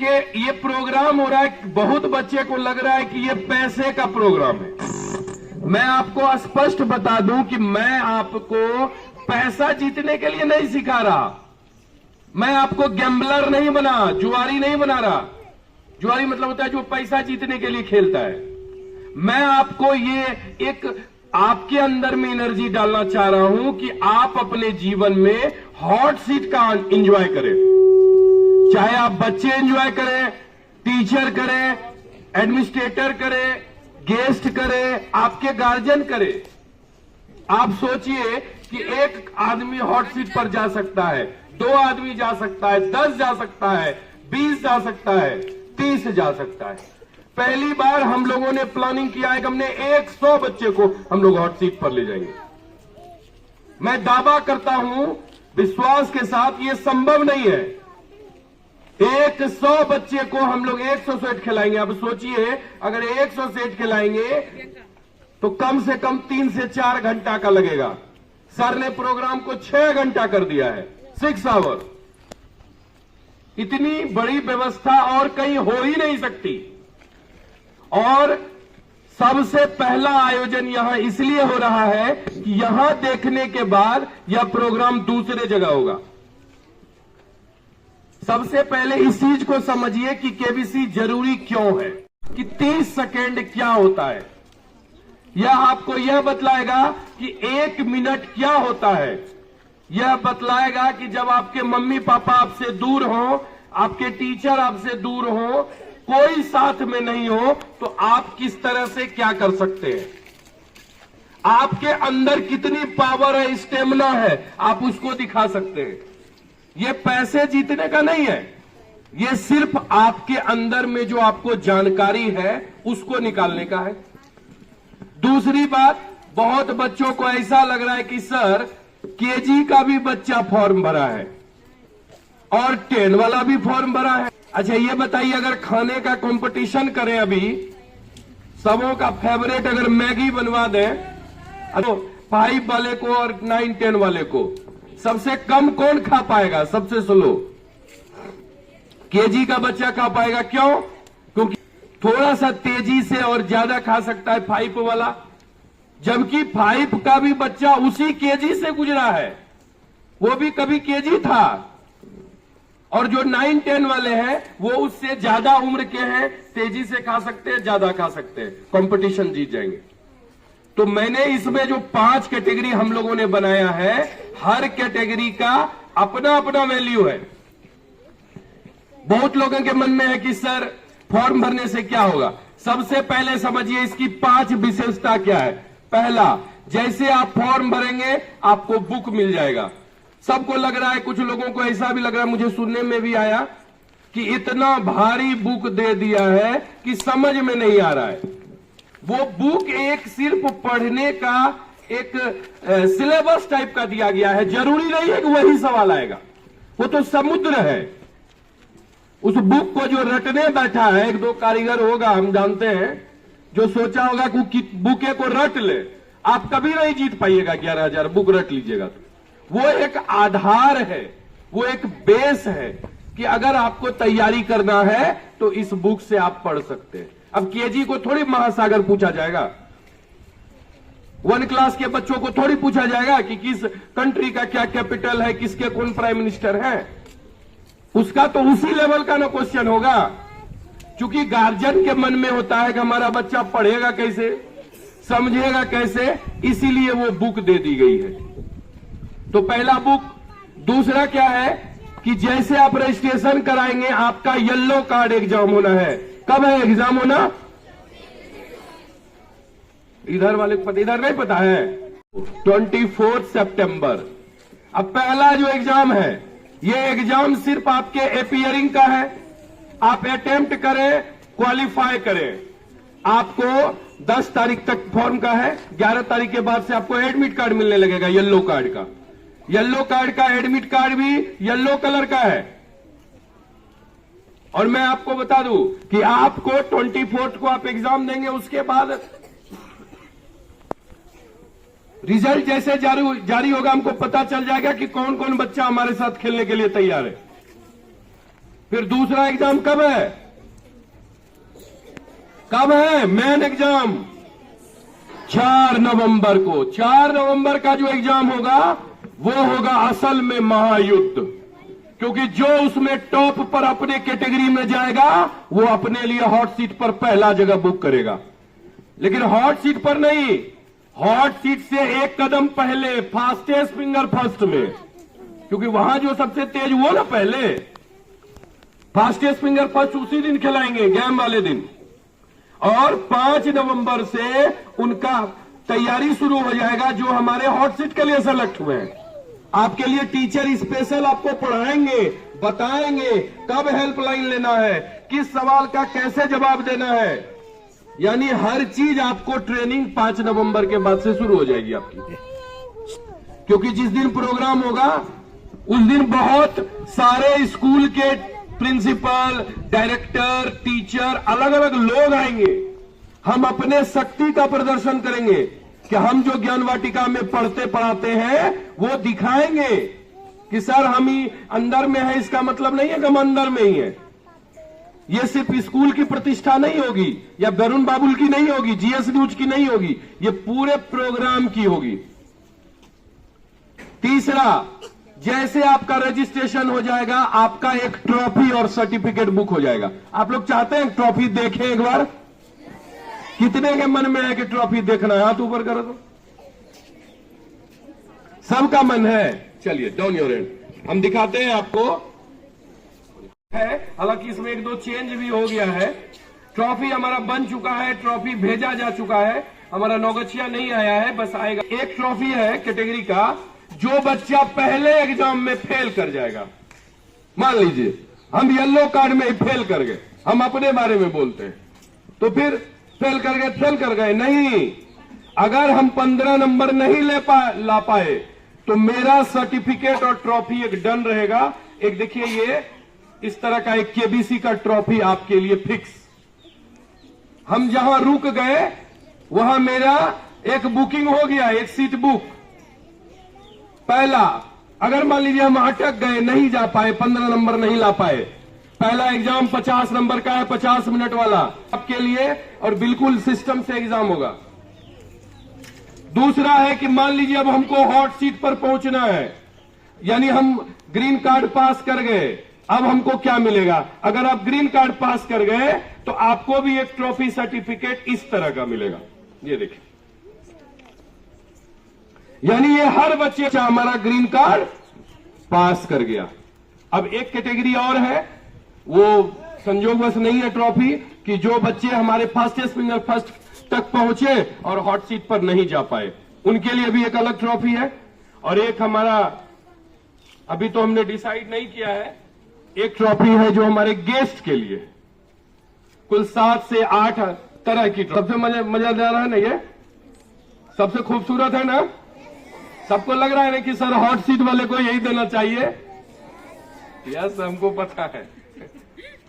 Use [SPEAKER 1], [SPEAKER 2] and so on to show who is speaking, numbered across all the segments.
[SPEAKER 1] कि ये प्रोग्राम हो रहा है, बहुत बच्चे को लग रहा है कि ये पैसे का प्रोग्राम है। मैं आपको स्पष्ट बता दूं कि मैं आपको पैसा जीतने के लिए नहीं सिखा रहा। मैं आपको गैम्बलर नहीं बना, जुआरी नहीं बना रहा। जुआरी मतलब होता है जो पैसा जीतने के लिए खेलता है। मैं आपको ये एक आपके अंदर में एनर्जी डालना चाह रहा हूं कि आप अपने जीवन में हॉट सीट का एंजॉय करें। चाहे आप बच्चे एंजॉय करें, टीचर करें, एडमिनिस्ट्रेटर करें, गेस्ट करें, आपके गार्जियन करें। आप सोचिए कि एक आदमी हॉट सीट पर जा सकता है, 2 आदमी जा सकता है, 10 जा सकता है, 20 जा सकता है, 30 जा सकता है। पहली बार हम लोगों ने प्लानिंग किया है कि हमने 100 बच्चे को हम लोग हॉट सीट पर ले जाएंगे। मैं दावा करता हूं विश्वास के साथ ये संभव नहीं है। 100 बच्चे को हम लोग 100 सेट खिलाएंगे। अब सोचिए अगर 100 सेट खिलाएंगे तो कम से कम 3 से 4 घंटा का लगेगा। सर ने प्रोग्राम को 6 घंटा कर दिया है, 6 आवर। इतनी बड़ी व्यवस्था और कहीं हो ही नहीं सकती। और सबसे पहला आयोजन यहां इसलिए हो रहा है कि यहां देखने के बाद यह प्रोग्राम दूसरे जगह होगा। सबसे पहले इस चीज को समझिए कि केबीसी जरूरी क्यों है, कि 30 सेकेंड क्या होता है। यह आपको यह बतलाएगा कि 1 मिनट क्या होता है। यह बतलाएगा कि जब आपके मम्मी पापा आपसे दूर हो, आपके टीचर आपसे दूर हो, कोई साथ में नहीं हो, तो आप किस तरह से क्या कर सकते हैं। आपके अंदर कितनी पावर है, स्टेमिना है, आप उसको दिखा सकते हैं। ये पैसे जीतने का नहीं है, ये सिर्फ आपके अंदर में जो आपको जानकारी है उसको निकालने का है। दूसरी बात, बहुत बच्चों को ऐसा लग रहा है कि सर केजी का भी बच्चा फॉर्म भरा है और 10 वाला भी फॉर्म भरा है। अच्छा ये बताइए, अगर खाने का कंपटीशन करें, अभी सबों का फेवरेट अगर मैगी बनवा दें तो 5 वाले को और 9, 10 वाले को, सबसे कम कौन खा पाएगा? सबसे स्लो केजी का बच्चा खा पाएगा। क्यों? क्योंकि थोड़ा सा तेजी से और ज्यादा खा सकता है 5 वाला, जबकि 5 का भी बच्चा उसी केजी से गुजरा है, वो भी कभी केजी था। और जो 9, 10 वाले हैं वो उससे ज्यादा उम्र के हैं, तेजी से खा सकते हैं, ज्यादा खा सकते हैं, कंपटीशन जीत जाएंगे। तो मैंने इसमें जो 5 कैटेगरी हम लोगों ने बनाया है, हर कैटेगरी का अपना अपना वैल्यू है। बहुत लोगों के मन में है कि सर फॉर्म भरने से क्या होगा। सबसे पहले समझिए इसकी 5 विशेषता क्या है। पहला, जैसे आप फॉर्म भरेंगे आपको बुक मिल जाएगा। सबको लग रहा है, कुछ लोगों को ऐसा भी लग रहा है, मुझे सुनने में भी आया कि इतना भारी बुक दे दिया है कि समझ में नहीं आ रहा है। वो बुक एक सिर्फ पढ़ने का एक सिलेबस टाइप का दिया गया है। जरूरी नहीं है कि वही सवाल आएगा, वो तो समुद्र है। उस बुक को जो रटने बैठा है, 1-2 कारीगर होगा, हम जानते हैं, जो सोचा होगा कि बुके को रट ले। आप कभी नहीं जीत पाइएगा 11,000 बुक रट लीजिएगा तो। वो एक आधार है, वो एक बेस है कि अगर आपको तैयारी करना है तो इस बुक से आप पढ़ सकते हैं। अब केजी को थोड़ी महासागर पूछा जाएगा, 1 क्लास के बच्चों को थोड़ी पूछा जाएगा कि किस कंट्री का क्या कैपिटल है, किसके कौन प्राइम मिनिस्टर है। उसका तो उसी लेवल का ना क्वेश्चन होगा, क्योंकि गार्जियन के मन में होता है कि हमारा बच्चा पढ़ेगा कैसे, समझेगा कैसे, इसीलिए वो बुक दे दी गई है। तो पहला बुक। दूसरा क्या है कि जैसे आप रजिस्ट्रेशन कराएंगे आपका येलो कार्ड एग्जाम होना है। कब है एग्जाम होना? इधर वाले को पता, इधर नहीं पता है, 24 सितंबर। अब पहला जो एग्जाम है, ये एग्जाम सिर्फ आपके अपीयरिंग का है। आप अटेम्प्ट करें, क्वालिफाई करें। आपको 10 तारीख तक फॉर्म का है, 11 तारीख के बाद से आपको एडमिट कार्ड मिलने लगेगा येलो कार्ड का। येलो कार्ड का एडमिट कार्ड भी येलो कलर का है। और मैं आपको बता दूं कि आपको 24 को आप एग्जाम देंगे, उसके बाद रिजल्ट जैसे जारी होगा हमको पता चल जाएगा कि कौन कौन बच्चा हमारे साथ खेलने के लिए तैयार है। फिर दूसरा एग्जाम कब है? कब है मेन एग्जाम? 4 नवंबर को। 4 नवंबर का जो एग्जाम होगा वो होगा असल में महायुद्ध, क्योंकि जो उसमें टॉप पर अपने कैटेगरी में जाएगा वो अपने लिए हॉट सीट पर पहला जगह बुक करेगा। लेकिन हॉट सीट पर नहीं, हॉट सीट से एक कदम पहले फास्टेस्ट फिंगर फर्स्ट में, क्योंकि वहां जो सबसे तेज वो ना पहले फास्टेस्ट फिंगर फर्स्ट उसी दिन खिलाएंगे, गेम वाले दिन। और 5 नवंबर से उनका तैयारी शुरू हो जाएगा जो हमारे हॉट सीट के लिए सेलेक्ट हुए हैं। आपके लिए टीचर स्पेशल आपको पढ़ाएंगे, बताएंगे कब हेल्पलाइन लेना है, किस सवाल का कैसे जवाब देना है, यानी हर चीज आपको ट्रेनिंग 5 नवंबर के बाद से शुरू हो जाएगी आपकी। क्योंकि जिस दिन प्रोग्राम होगा उस दिन बहुत सारे स्कूल के प्रिंसिपल, डायरेक्टर, टीचर, अलग अलग लोग आएंगे। हम अपने शक्ति का प्रदर्शन करेंगे कि हम जो ज्ञान वाटिका में पढ़ते पढ़ाते हैं वो दिखाएंगे कि सर हम ही अंदर में है, इसका मतलब नहीं है कि हम अंदर में ही है। ये सिर्फ स्कूल की प्रतिष्ठा नहीं होगी या वरुण बाबुल की नहीं होगी, जीएस न्यूज की नहीं होगी, ये पूरे प्रोग्राम की होगी। तीसरा, जैसे आपका रजिस्ट्रेशन हो जाएगा आपका एक ट्रॉफी और सर्टिफिकेट बुक हो जाएगा। आप लोग चाहते हैं ट्रॉफी देखें एक बार? कितने के मन में है कि ट्रॉफी देखना है? हाथ ऊपर करो तो। सबका मन है। चलिए डाउन योर हैंड, हम दिखाते हैं आपको है। हालांकि इसमें 1-2 चेंज भी हो गया है। ट्रॉफी हमारा बन चुका है, ट्रॉफी भेजा जा चुका है, हमारा नौगछिया नहीं आया है, बस आएगा। एक ट्रॉफी है कैटेगरी का, जो बच्चा पहले एग्जाम में फेल कर जाएगा। मान लीजिए हम येलो कार्ड में ही फेल कर गए, हम अपने बारे में बोलते हैं, तो फिर फेल कर गए नहीं, अगर हम 15 नंबर नहीं ला पाए तो मेरा सर्टिफिकेट और ट्रॉफी एक डन रहेगा। एक देखिए ये इस तरह का एक केबीसी का ट्रॉफी आपके लिए फिक्स। हम जहां रुक गए वहां मेरा एक बुकिंग हो गया, एक सीट बुक। पहला, अगर मान लीजिए हम अटक गए, नहीं जा पाए, 15 नंबर नहीं ला पाए, पहला एग्जाम 50 नंबर का है, 50 मिनट वाला आपके लिए, और बिल्कुल सिस्टम से एग्जाम होगा। दूसरा है कि मान लीजिए अब हमको हॉट सीट पर पहुंचना है, यानी हम ग्रीन कार्ड पास कर गए, अब हमको क्या मिलेगा? अगर आप ग्रीन कार्ड पास कर गए तो आपको भी एक ट्रॉफी सर्टिफिकेट इस तरह का मिलेगा। ये देखिए, यानी ये हर बच्चे हमारा ग्रीन कार्ड पास कर गया। अब एक कैटेगरी और है, वो संयोगवश नहीं है ट्रॉफी, कि जो बच्चे हमारे फास्टेस्ट फिंगर फर्स्ट तक पहुंचे और हॉट सीट पर नहीं जा पाए, उनके लिए भी एक अलग ट्रॉफी है। और एक हमारा अभी तो हमने डिसाइड नहीं किया है, एक ट्रॉफी है जो हमारे गेस्ट के लिए, कुल 7 से 8 तरह की। सबसे मजेदार है ना, ये सबसे खूबसूरत है ना, सबको लग रहा है ना कि सर हॉट सीट वाले को यही देना चाहिए। यस, हमको पता है।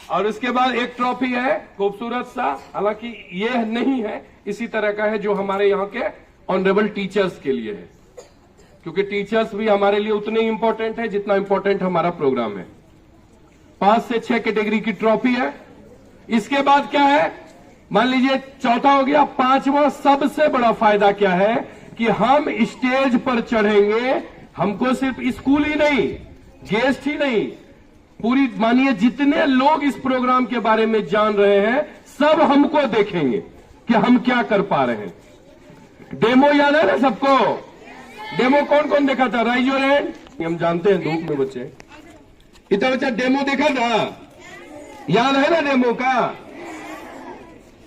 [SPEAKER 1] और उसके बाद एक ट्रॉफी है खूबसूरत सा, हालांकि ये नहीं है, इसी तरह का है जो हमारे यहाँ के ऑनरेबल टीचर्स के लिए है, क्योंकि टीचर्स भी हमारे लिए उतने इंपॉर्टेंट है जितना इंपॉर्टेंट हमारा प्रोग्राम है। 5 से 6 कैटेगरी की ट्रॉफी है। इसके बाद क्या है, मान लीजिए चौथा हो गया। 5वां सबसे बड़ा फायदा क्या है कि हम स्टेज पर चढ़ेंगे, हमको सिर्फ स्कूल ही नहीं, गेस्ट ही नहीं, पूरी मानिए जितने लोग इस प्रोग्राम के बारे में जान रहे हैं सब हमको देखेंगे कि हम क्या कर पा रहे हैं। डेमो याद है ना सबको? डेमो कौन कौन देखा था? Rise your hand. हम जानते हैं धूप में बच्चे, इतना बच्चा डेमो देखा था, याद है ना डेमो का?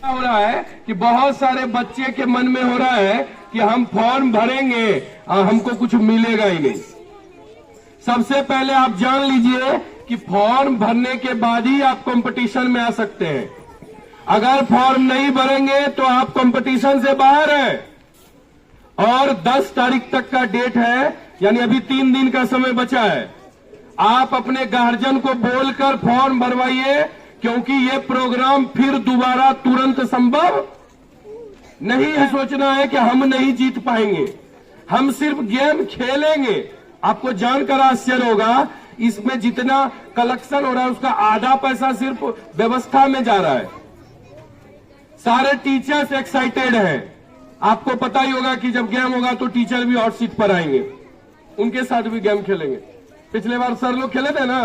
[SPEAKER 1] हो रहा है कि बहुत सारे बच्चे के मन में हो रहा है कि हम फॉर्म भरेंगे और हमको कुछ मिलेगा ही नहीं। सबसे पहले आप जान लीजिए कि फॉर्म भरने के बाद ही आप कंपटीशन में आ सकते हैं। अगर फॉर्म नहीं भरेंगे तो आप कंपटीशन से बाहर हैं। और 10 तारीख तक का डेट है, यानी अभी 3 दिन का समय बचा है। आप अपने गार्जियन को बोलकर फॉर्म भरवाइए, क्योंकि ये प्रोग्राम फिर दोबारा तुरंत संभव नहीं है। सोचना है कि हम नहीं जीत पाएंगे, हम सिर्फ गेम खेलेंगे। आपको जानकर आश्चर्य होगा, इसमें जितना कलेक्शन हो रहा है उसका आधा पैसा सिर्फ व्यवस्था में जा रहा है। सारे टीचर्स एक्साइटेड हैं। आपको पता ही होगा कि जब गेम होगा तो टीचर भी हॉट सीट पर आएंगे, उनके साथ भी गेम खेलेंगे। पिछले बार सर लोग खेले थे ना,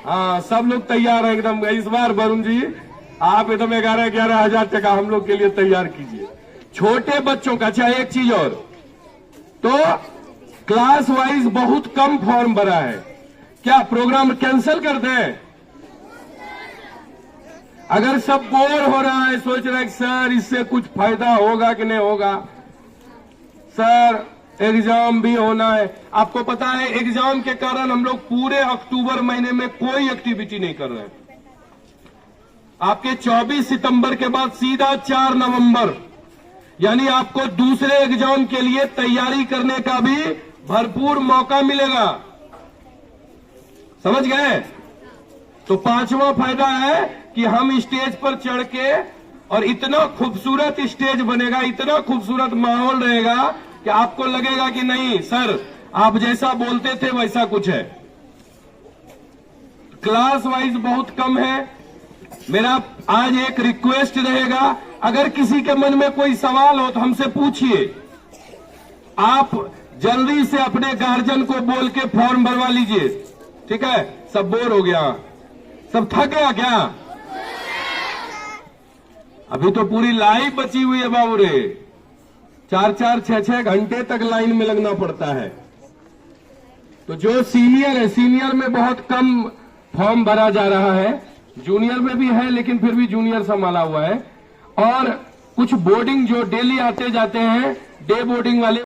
[SPEAKER 1] हाँ, सब लोग तैयार हैं एकदम। इस बार वरुण जी आप एकदम 11-11 हजार टका हम लोग के लिए तैयार कीजिए, छोटे बच्चों का। अच्छा, एक चीज और, तो क्लास वाइज बहुत कम फॉर्म भरा है। क्या प्रोग्राम कैंसिल कर दें? अगर सब बोर हो रहा है, सोच रहे हैं सर इससे कुछ फायदा होगा कि नहीं होगा, सर एग्जाम भी होना है। आपको पता है एग्जाम के कारण हम लोग पूरे अक्टूबर महीने में कोई एक्टिविटी नहीं कर रहे हैं। आपके 24 सितंबर के बाद सीधा 4 नवंबर, यानी आपको दूसरे एग्जाम के लिए तैयारी करने का भी भरपूर मौका मिलेगा। समझ गए? तो पांचवा फायदा है कि हम स्टेज पर चढ़ के, और इतना खूबसूरत स्टेज बनेगा, इतना खूबसूरत माहौल रहेगा कि आपको लगेगा कि नहीं सर आप जैसा बोलते थे वैसा कुछ है। क्लास वाइज बहुत कम है। मेरा आज एक रिक्वेस्ट रहेगा, अगर किसी के मन में कोई सवाल हो तो हमसे पूछिए। आप जल्दी से अपने गार्जियन को बोल के फॉर्म भरवा लीजिए, ठीक है? सब बोर हो गया, सब थक गया क्या? अभी तो पूरी लाइन बची हुई है बाबू रे, 4-4, 6-6 घंटे तक लाइन में लगना पड़ता है। तो जो सीनियर है, सीनियर में बहुत कम फॉर्म भरा जा रहा है, जूनियर में भी है लेकिन फिर भी जूनियर संभाला हुआ है। और कुछ बोर्डिंग जो डेली आते जाते हैं, डे बोर्डिंग वाले